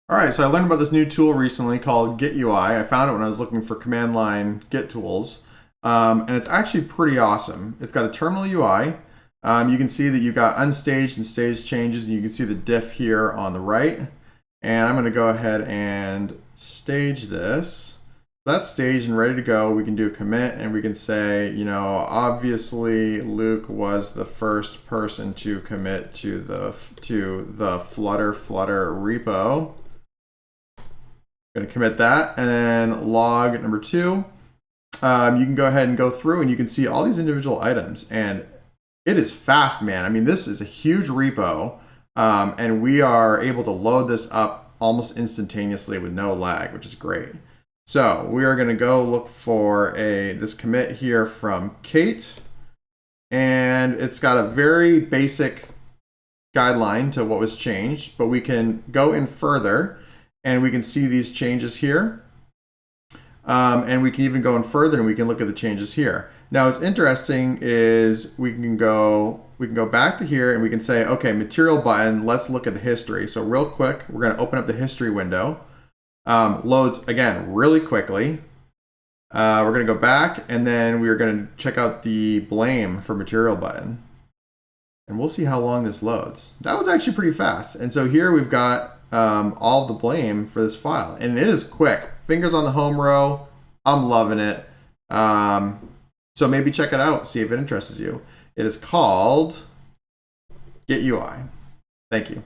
All right, so I learned about this new tool recently called gitui. I found it when I was looking for command line Git tools, and it's actually pretty awesome. It's got a terminal UI. You can see that you've got unstaged and staged changes, and you can see the diff here on the right. And I'm going to go ahead and stage this. That's staged and ready to go. We can do a commit, and we can say, obviously Luke was the first person to commit to the Flutter repo. Going to commit that, and then log number 2. You can go ahead and go through and you can see all these individual items, and it is fast, man. I mean, this is a huge repo, and we are able to load this up almost instantaneously with no lag, which is great. So we are going to go look for this commit here from Kate, and it's got a very basic guideline to what was changed, but we can go in further and we can see these changes here. And we can even go in further and we can look at the changes here. Now what's interesting is we can go back to here and we can say, okay, material button, let's look at the history. So real quick, we're going to open up the history window. Loads again really quickly. We're going to go back and then we're going to check out the blame for material button. And we'll see how long this loads. That was actually pretty fast. And so here we've got all of the blame for this file, and it is quick. Fingers on the home row. I'm loving it. So maybe check it out, see if it interests you. It is called gitui. Thank you.